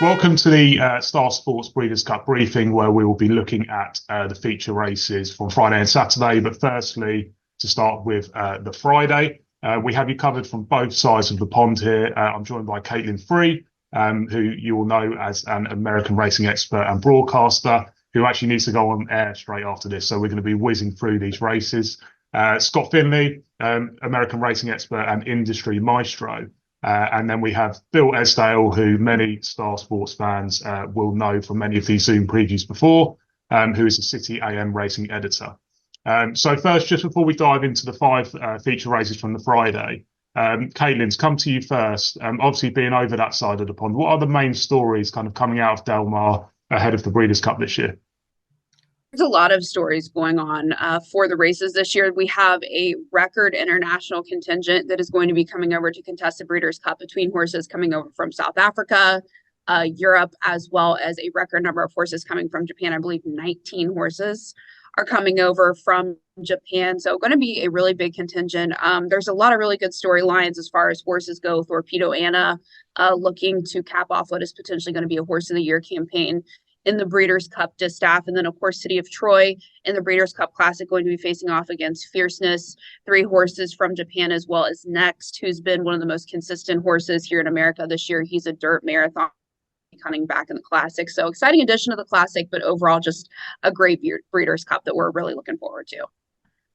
Welcome to the Star Sports Breeders' Cup briefing, where we will be looking at the feature races from Friday and Saturday. But firstly, to start with the Friday, we have you covered from both sides of the pond here. I'm joined by Kaitlin, who you will know as an American racing expert and broadcaster, who actually needs to go on air straight after this. So we're going to be whizzing through these races. Scott Finley, American racing expert and industry maestro. And then we have Bill Esdaile, who many Star Sports fans will know from many of these Zoom previews before, who is a City AM racing editor. So first, just before we dive into the five feature races from the Friday, Kaitlin, come to you first. Obviously, being over that side of the pond, what are the main stories kind of coming out of Del Mar ahead of the Breeders' Cup this year? There's a lot of stories going on for the races this year. We have a record international contingent that is going to be coming over to contest the Breeders' Cup between horses coming over from South Africa, Europe, as well as a record number of horses coming from Japan. I believe 19 horses are coming over from Japan. So going to be a really big contingent. There's a lot of really good storylines as far as horses go. Torpedo Anna looking to cap off what is potentially going to be a Horse of the Year campaign in the Breeders' Cup Distaff. And then, of course, City of Troy in the Breeders' Cup Classic going to be facing off against Fierceness, 3 horses from Japan, as well as Next, who's been one of the most consistent horses here in America this year. He's a dirt marathon coming back in the Classic. So exciting addition to the Classic, but overall just a great Breeders' Cup that we're really looking forward to.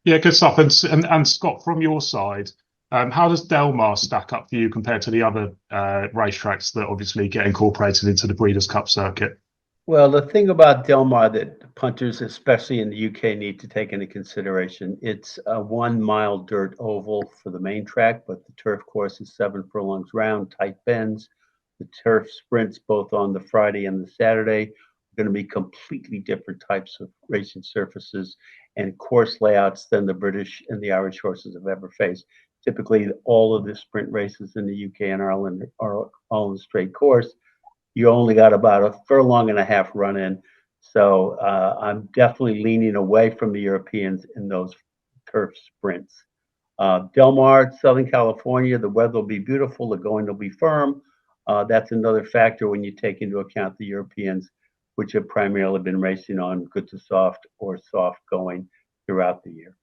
Yeah, good stuff. And Scott, from your side, how does Del Mar stack up for you compared to the other racetracks that obviously get incorporated into the Breeders' Cup circuit? Well, the thing about Del Mar that punters, especially in the UK, need to take into consideration, it's a 1 mile dirt oval for the main track, but the turf course is 7 furlongs round, tight bends. The turf sprints both on the Friday and the Saturday are going to be completely different types of racing surfaces and course layouts than the British and the Irish horses have ever faced. Typically, all of the sprint races in the UK and Ireland are all in straight course. You only got about a furlong and a half run in. So I'm definitely leaning away from the Europeans in those turf sprints. Del Mar, Southern California, the weather will be beautiful. The going will be firm. That's another factor when you take into account the Europeans, which have primarily been racing on good to soft or soft going throughout the year.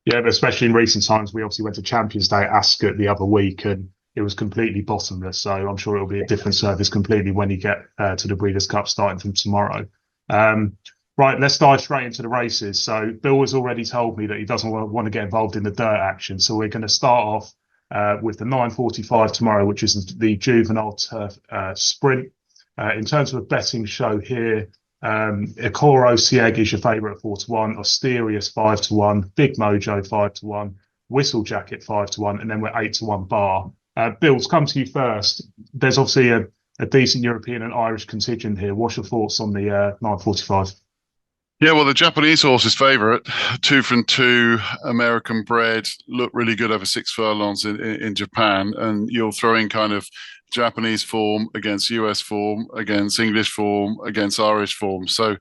Yeah, but especially in recent times, we obviously went to Champions Day at Ascot the other week, and it was completely bottomless. So I'm sure it'll be a different service completely when you get to the Breeders' Cup starting from tomorrow. Right, let's dive straight into the races. So Bill has already told me that he doesn't want to get involved in the dirt action. So we're going to start off with the 9:45 tomorrow, which is the Juvenile Turf Sprint. In terms of a betting show here, Ikoro Sieg is your favourite at 4-1, Asterius 5-1, Big Mojo 5-1, Whistle Jacket 5-1, and then we're 8-1 bar. Bill, to come to you first, there's obviously a decent European and Irish contingent here. What's your thoughts on the 9:45? Yeah, well, the Japanese horse is favourite. 2 from 2, American bred, look really good over 6 furlongs in Japan. And you'll throw in kind of Japanese form against US form, against English form, against Irish form. So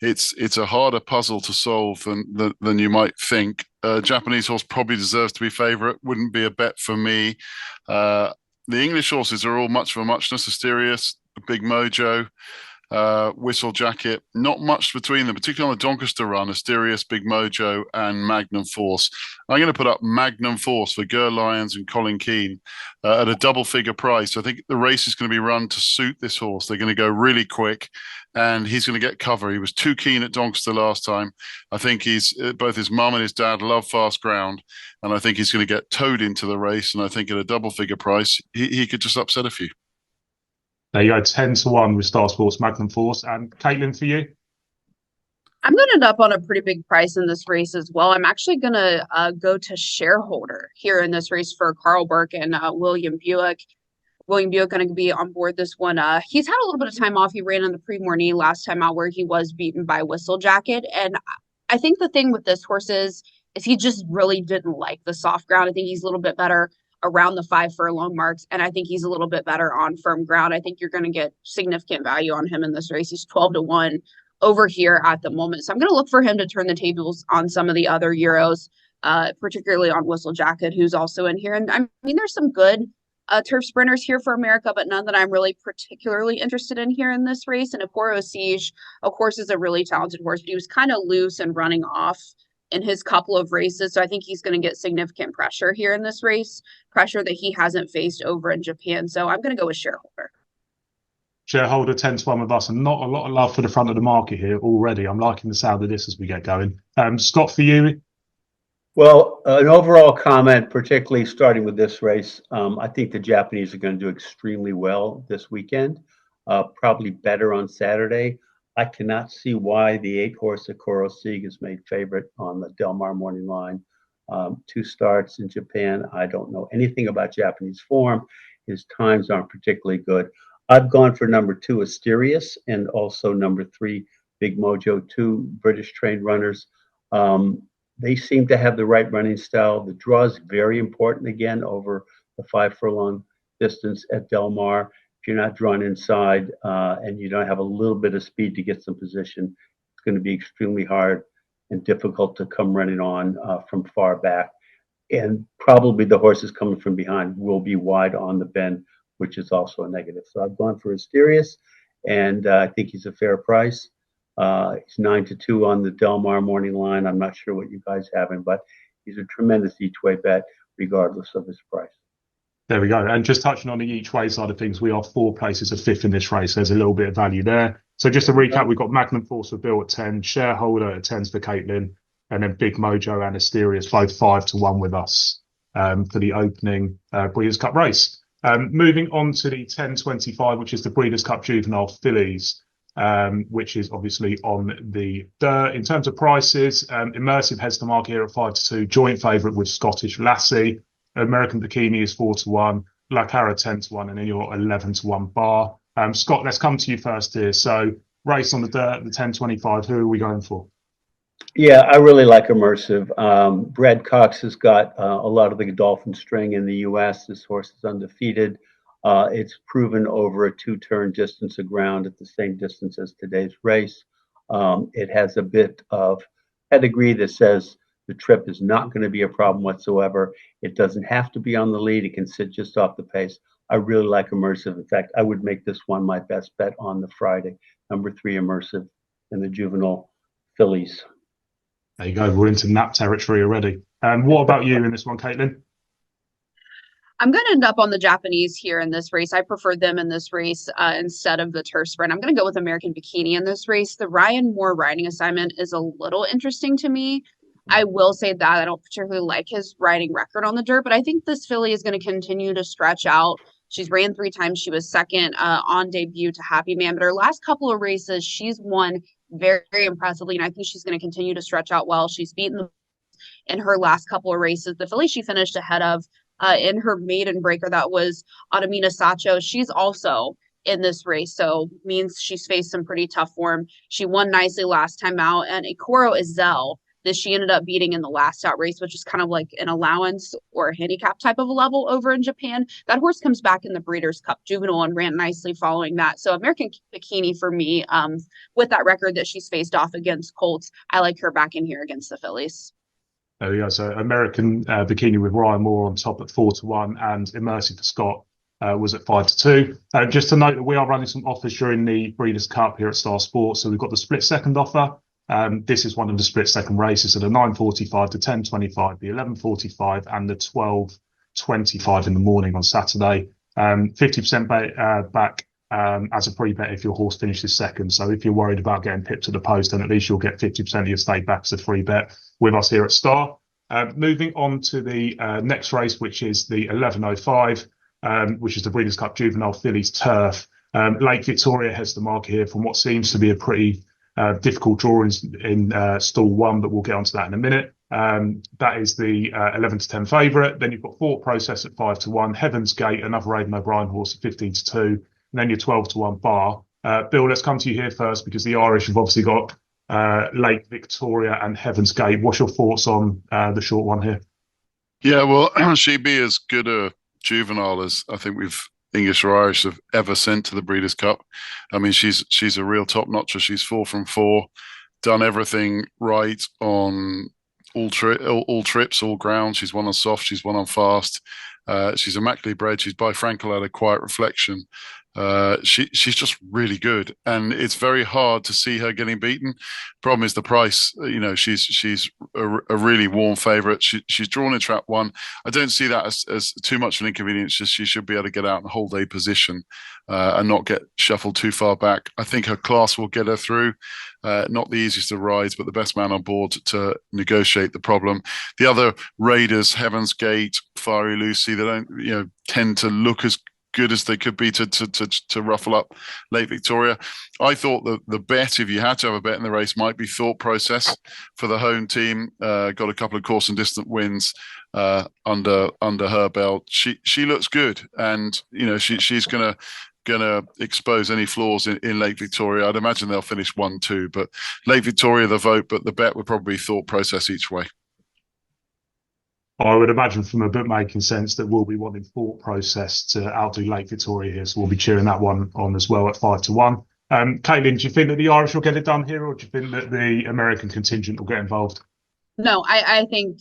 it's a harder puzzle to solve than you might think. Japanese horse probably deserves to be favourite. Wouldn't be a bet for me. The English horses are all much of a muchness. Asterius, Big Mojo, Whistle Jacket, not much between them, particularly on the Doncaster run. Asterius, Big Mojo, and Magnum Force. I'm going to put up Magnum Force for Ger Lyons and Colin Keane at a double figure price. I think the race is going to be run to suit this horse. They're going to go really quick, and he's going to get cover. He was too keen at Doncaster last time. I think both his mum and his dad love fast ground, and I think he's going to get towed into the race. And I think at a double figure price, he could just upset a few. There you go, 10-1 with Star Sports Magnum Force. And Kaitlin, for you? I'm going to end up on a pretty big price in this race as well. I'm actually going to go to Shareholder here in this race for Carl Burke and William Buick. William Buick going to be on board this one. He's had a little bit of time off. He ran in the Prix Morny last time out where he was beaten by Whistle Jacket. And I think the thing with this horse is he just really didn't like the soft ground. I think he's a little bit better around the 5 furlong marks, and I think he's a little bit better on firm ground. I think you're going to get significant value on him in this race. He's 12-1 over here at the moment. So I'm going to look for him to turn the tables on some of the other Euros, particularly on Whistle Jacket, who's also in here. And I mean, there's some good turf sprinters here for America, but none that I'm really particularly interested in here in this race. And Ecoro Siege, of course, is a really talented horse, but he was kind of loose and running off in his couple of races. So I think he's going to get significant pressure here in this race, pressure that he hasn't faced over in Japan. So I'm going to go with Shareholder. Shareholder 10-1 with us, and not a lot of love for the front of the market here already. I'm liking the sound of this as we get going. Scott, for you? Well, an overall comment, particularly starting with this race, I think the Japanese are going to do extremely well this weekend, probably better on Saturday. I cannot see why the 8-horse Ecoro Siege is made favorite on the Del Mar morning line. 2 starts in Japan. I don't know anything about Japanese form. His times aren't particularly good. I've gone for number 2, Asterius, and also number 3, Big Mojo, 2 British trained runners. They seem to have the right running style. The draw is very important again over the 5 furlong distance at Del Mar. If you're not drawn inside and you don't have a little bit of speed to get some position, it's going to be extremely hard and difficult to come running on from far back. And probably the horses coming from behind will be wide on the bend, which is also a negative. So I've gone for Asterius, and I think he's a fair price. He's 9-2 on the Del Mar morning line. I'm not sure what you guys have him, but he's a tremendous each-way bet, regardless of his price. There we go. And just touching on the each-way side of things, we are 4 places of 5th in this race. There's a little bit of value there. So just to recap, we've got Magnum Force for Bill at 10, Shareholder at 10s for Kaitlin, and then Big Mojo and Asterius both 5-1 with us for the opening Breeders' Cup race. Moving on to the 10.25, which is the Breeders' Cup Juvenile Fillies. Which is obviously on the Dirt. In terms of prices, Immersive heads to market here at 5-2, joint favourite with Scottish Lassie. American Bikini is 4-1, La Cara 10-1, and then your 11-1 bar. Scott, let's come to you first here. So, race on the Dirt, the 10.25, who are we going for? Yeah, I really like Immersive. Brad Cox has got a lot of the Godolphin string in the U.S. This horse is undefeated. It's proven over a 2-turn distance of ground at the same distance as today's race. It has a bit of pedigree that says the trip is not going to be a problem whatsoever. It doesn't have to be on the lead. It can sit just off the pace. I really like Immersive. In fact, I would make this one my best bet on the Friday. Number 3, Immersive in the Juvenile Fillies. There you go. We're into nap territory already. What about you in this one, Kaitlin? I'm going to end up on the Japanese here in this race. I prefer them in this race instead of the turf sprint. I'm going to go with American Bikini in this race. The Ryan Moore riding assignment is a little interesting to me. I will say that I don't particularly like his riding record on the dirt, but I think this filly is going to continue to stretch out. She's ran 3 times. She was second on debut to Happy Man, but her last couple of races, she's won very, very impressively, and I think she's going to continue to stretch out well. She's beaten the in her last couple of races. The filly she finished ahead of in her maiden breaker, that was Adamina Sacho. She's also in this race, so means she's faced some pretty tough form. She won nicely last time out, and Ecoro Esdaile that she ended up beating in the last out race, which is kind of like an allowance or a handicap type of a level over in Japan. That horse comes back in the Breeders' Cup Juvenile and ran nicely following that. So American Bikini for me, with that record that she's faced off against Colts, I like her back in here against the Fillies. There we go. So American Bikini with Ryan Moore on top at 4-1, and Immersive for Scott was at 5-2. Just to note that we are running some offers during the Breeders' Cup here at Star Sports. So we've got the split second offer. This is one of the split second races. So the 9.45, the 10.25, the 11.45, and the 12.25 in the morning on Saturday. 50% back as a free bet if your horse finishes second. So if you're worried about getting pipped to the post, then at least you'll get 50% of your stake back as a free bet with us here at Star. Moving on to the next race, which is the 11.05, which is the Breeders' Cup Juvenile Fillies Turf. Lake Victoria has the market here from what seems to be a pretty difficult draw in stall 1, but we'll get onto that in a minute. That is the 11-10 favourite. Then you've got Thought Process at 5-1, Heaven's Gate, another Aidan O'Brien horse at 15-2, and then your 12-1 bar. Bill, let's come to you here first because the Irish have obviously got Lake Victoria and Heaven's Gate. What's your thoughts on the short one here? Yeah, well, she'd be as good a juvenile as I think we've English or Irish have ever sent to the Breeders' Cup. I mean, she's a real top notcher. She's 4 from 4, done everything right on all trips, all ground. She's won on soft, she's won on fast. She's immaculately bred. She's by Frankel at a quiet reflection. She's just really good, and it's very hard to see her getting beaten. Problem is the price. You know, she's a really warm favourite. She's drawn in trap one. I don't see that as too much of an inconvenience. Just she should be able to get out and hold a position and not get shuffled too far back. I think her class will get her through. Not the easiest of rides, but the best man on board to negotiate the problem. The other Raiders, Heaven's Gate, Fiery Lucy, they don't tend to look as good as they could be to ruffle up Late Victoria. I thought the bet, if you had to have a bet in the race, might be Thought Process for the home team. Got a couple of course and distant wins under her belt. She looks good, and she's gonna expose any flaws in Lake Victoria. I'd imagine they'll finish 1-2, but Lake Victoria the vote, but the bet would probably be Thought Process each way. I would imagine from a bookmaking sense that we'll be wanting Thought Process to outdo Lake Victoria here, so we'll be cheering that one on as well at 5-1. Kaitlin, do you think that the Irish will get it done here, or do you think that the American contingent will get involved? No, I think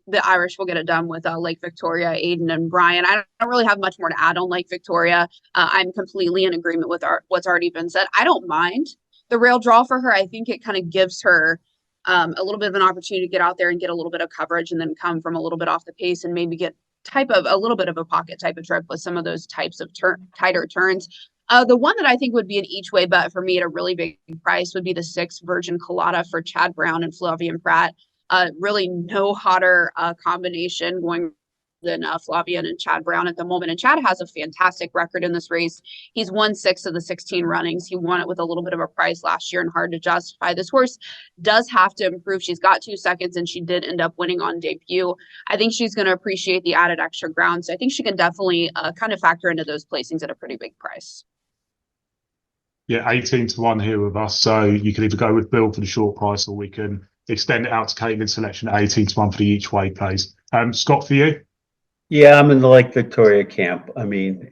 the Irish will get it done with Lake Victoria, Aidan and Brian. I don't really have much more to add on Lake Victoria. I'm completely in agreement with what's already been said. I don't mind the rail draw for her. I think it kind of gives her a little bit of an opportunity to get out there and get a little bit of coverage, and then come from a little bit off the pace and maybe get a little bit of a pocket type of trip with some of those types of tighter turns. The one that I think would be an each way bet for me at a really big price would be the 6 Virgin Colada for Chad Brown and Flavian Pratt. Really no hotter combination going than Flavian and Chad Brown at the moment. And Chad has a fantastic record in this race. He's won 6 of the 16 runnings. He won it with a little bit of a price last year and hard to justify. This horse does have to improve. She's got 2 seconds, and she did end up winning on debut. I think she's going to appreciate the added extra ground. So I think she can definitely kind of factor into those placings at a pretty big price. Yeah, 18-1 here with us. So you can either go with Bill for the short price, or we can extend it out to Kaitlin's selection at 18-1 for the each way plays. Scott, for you? Yeah, I'm in the Lake Victoria camp. I mean,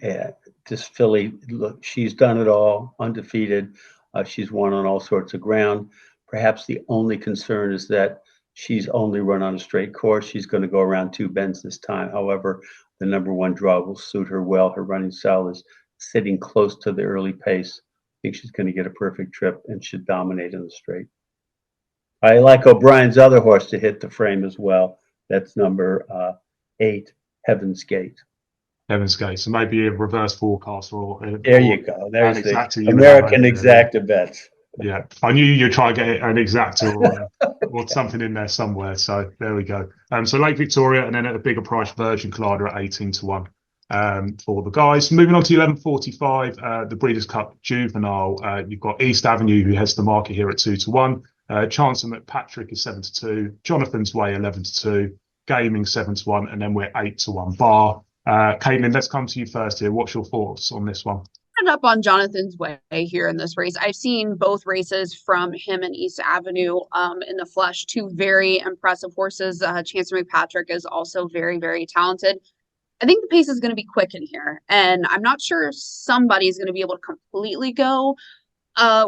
this filly, look, she's done it all, undefeated. She's won on all sorts of ground. Perhaps the only concern is that she's only run on a straight course. She's going to go around 2 bends this time. However, the number 1 draw will suit her well. Her running style is sitting close to the early pace. I think she's going to get a perfect trip and should dominate in the straight. I like O'Brien's other horse to hit the frame as well. That's number 8. Heaven's Gate. Heaven's Gate. So maybe a reverse forecast, or there you go. There's the exactly American exacta bets. Yeah, I knew you'd try and get an exacta or something in there somewhere. So there we go. So Lake Victoria, and then at a bigger price, Virgin Colada at 18-1 for the guys. Moving on to 11:45, the Breeders' Cup Juvenile. You've got East Avenue, who heads the market here at 2-1. Chancellor McPatrick is 7-2. Jonathan's Way 11-2. Gaming 7-1, and then we're 8-1 bar. Kaitlin, let's come to you first here. What's your thoughts on this one? Up on Jonathan's Way here in this race. I've seen both races from him and East Avenue in the flesh. 2 very impressive horses. Chancellor McPatrick is also very, very talented. I think the pace is going to be quick in here, and I'm not sure somebody's going to be able to completely go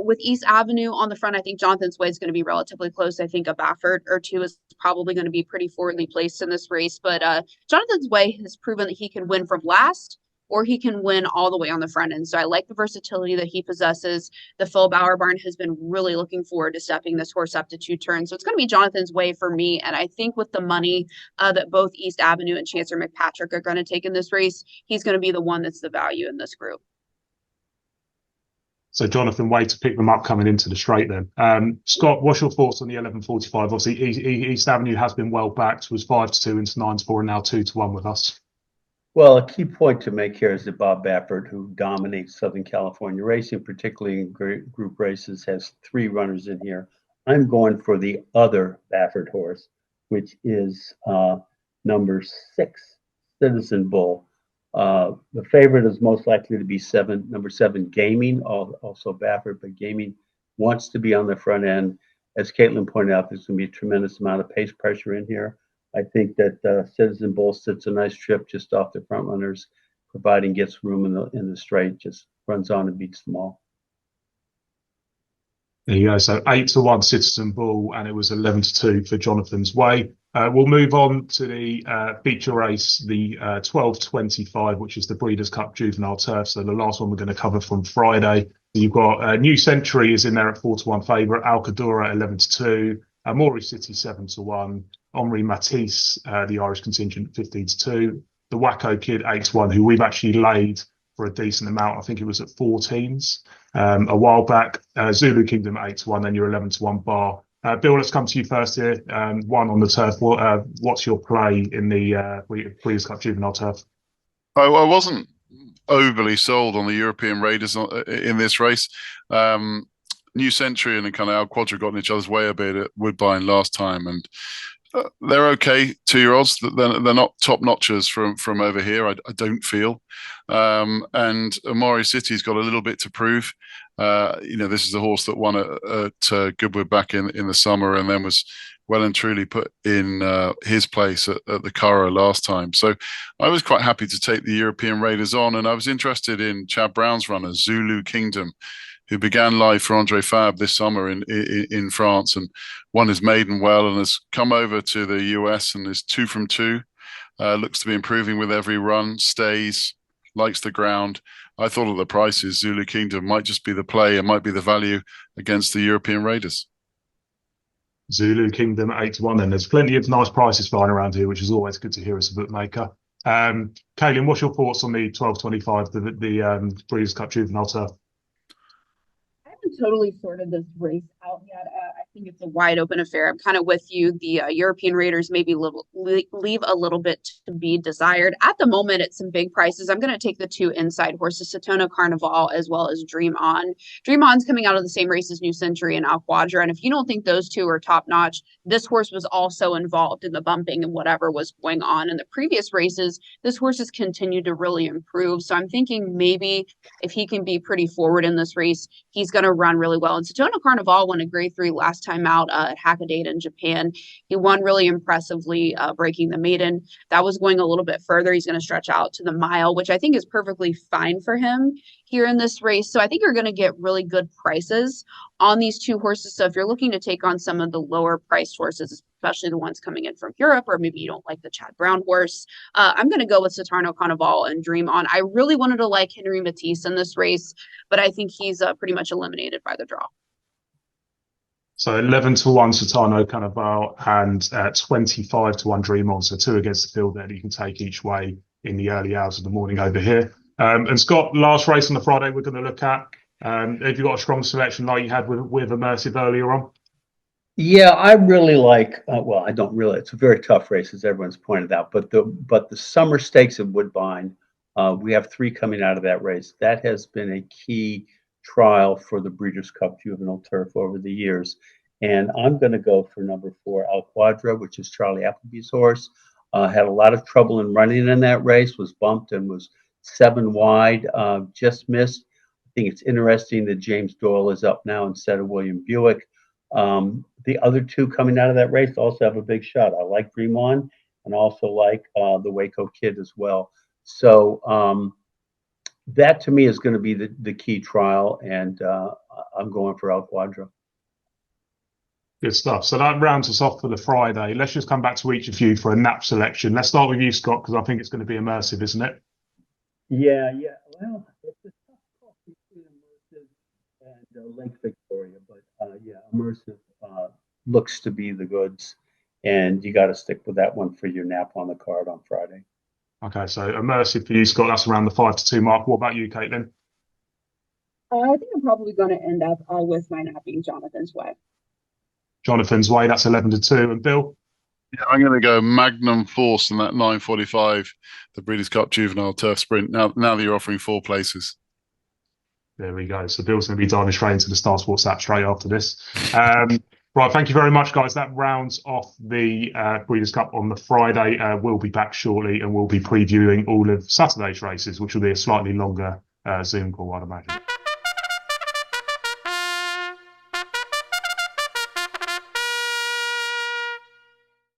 with East Avenue on the front. I think Jonathan's Way is going to be relatively close. I think a Baffert or 2 is probably going to be pretty forwardly placed in this race. But Jonathan's Way has proven that he can win from last, or he can win all the way on the front end. So I like the versatility that he possesses. The Phil Bauer barn has been really looking forward to stepping this horse up to 2 turns. So it's going to be Jonathan's Way for me. And I think with the money that both East Avenue and Chancellor McPatrick are going to take in this race, he's going to be the one that's the value in this group. So Jonathan Way to pick them up coming into the straight then. Scott, what's your thoughts on the 11:45? Obviously, East Avenue has been well backed, was 5-2 into 9-4, and now 2-1 with us. Well, a key point to make here is that Bob Baffert, who dominates Southern California racing, particularly in group races, has 3 runners in here. I'm going for the other Baffert horse, which is number 6, Citizen Bull. The favorite is most likely to be number 7, Gaming, also Baffert, but Gaming wants to be on the front end. As Kaitlin pointed out, there's going to be a tremendous amount of pace pressure in here. I think that Citizen Bull sits a nice trip just off the front runners, providing gets room in the straight, just runs on and beats them all. There you go. So 8-1 Citizen Bull, and it was 11-2 for Jonathan's Way. We'll move on to the feature race, the 12:25, which is the Breeders' Cup Juvenile Turf. So the last one we're going to cover from Friday. You've got New Century is in there at 4-1 favourite, Alcadora 11-2, Amori City 7-1, Henri Matisse, the Irish contingent 15-2, the Wacko Kid 8-1, who we've actually laid for a decent amount. I think it was at 14s a while back. Zulu Kingdom 8-1, then your 11-1 bar. Bill, let's come to you first here. One on the turf. What's your play in the Breeders' Cup Juvenile Turf? I wasn't overly sold on the European Raiders in this race. New Century and kind of Al Quadra got in each other's way a bit at Woodbine last time, and they're okay 2-year-olds. They're not top notchers from over here. I don't feel. And Amori City's got a little bit to prove. This is a horse that won at Goodwood back in the summer, and then was well and truly put in his place at the Curragh last time. So I was quite happy to take the European Raiders on, and I was interested in Chad Brown's runner, Zulu Kingdom, who began live for Andre Fab this summer in France and won his maiden well, and has come over to the US and is 2 from 2. Looks to be improving with every run, stays, likes the ground. I thought at the prices, Zulu Kingdom might just be the play and might be the value against the European Raiders. Zulu Kingdom 8-1, and there's plenty of nice prices flying around here, which is always good to hear as a bookmaker. Kaitlin, what's your thoughts on the 12:25, the Breeders' Cup Juvenile Turf? I haven't totally sorted this race out yet. I think it's a wide open affair. I'm kind of with you. The European Raiders maybe leave a little bit to be desired. At the moment, at some big prices, I'm going to take the 2 inside horses, Satona Carnival as well as Dream On. Dream On's coming out of the same race as New Century and Al Quadra. And if you don't think those two are top notch, this horse was also involved in the bumping and whatever was going on in the previous races. This horse has continued to really improve. So I'm thinking maybe if he can be pretty forward in this race, he's going to run really well. And Satona Carnival won a grade 3 last time out at Hakodate in Japan. He won really impressively, breaking the maiden. That was going a little bit further. He's going to stretch out to the mile, which I think is perfectly fine for him here in this race. So I think you're going to get really good prices on these 2 horses. So if you're looking to take on some of the lower priced horses, especially the ones coming in from Europe, or maybe you don't like the Chad Brown horse, I'm going to go with Satana Carnival and Dream On. I really wanted to like Henri Matisse in this race, but I think he's pretty much eliminated by the draw. So 11-1 Satano Carnival and 25-1 Dream On. So 2 against the field there that you can take each way in the early hours of the morning over here. And Scott, last race on the Friday we're going to look at. Have you got a strong selection like you had with Immersive earlier on? Yeah, I really like. Well, I don't really. It's a very tough race, as everyone's pointed out. But the summer stakes at Woodbine, we have 3 coming out of that race. That has been a key trial for the Breeders' Cup Juvenile Turf over the years. And I'm going to go for number 4, Al Quadra, which is Charlie Appleby's horse. Had a lot of trouble in running in that race, was bumped and was 7 wide, just missed. I think it's interesting that James Doyle is up now instead of William Buick. The other 2 coming out of that race also have a big shot. I like Dream On and also like the Waco Kid as well. So that to me is going to be the key trial, and I'm going for Al Quadra. Good stuff. So that rounds us off for the Friday. Let's just come back to each of you for a nap selection. Let's start with you, Scott, because I think it's going to be Immersive, isn't it? Yeah. Well, it's a tough call between Immersive and Lake Victoria, but Immersive looks to be the goods, and you got to stick with that one for your nap on the card on Friday. Okay, so Immersive for you, Scott. That's around the 5-2 mark. What about you, Kaitlin? I think I'm probably going to end up with my napping Jonathan's Way. Jonathan's Way, that's 11-2. And Bill? Yeah, I'm going to go Magnum Force in that 9:45, the Breeders' Cup Juvenile Turf Sprint. Now that you're offering 4 places. There we go. So Bill's going to be diving straight into the Star Sports app straight after this. Right, thank you very much, guys. That rounds off the Breeders' Cup on the Friday. We'll be back shortly, and we'll be previewing all of Saturday's races, which will be a slightly longer Zoom call, I'd imagine.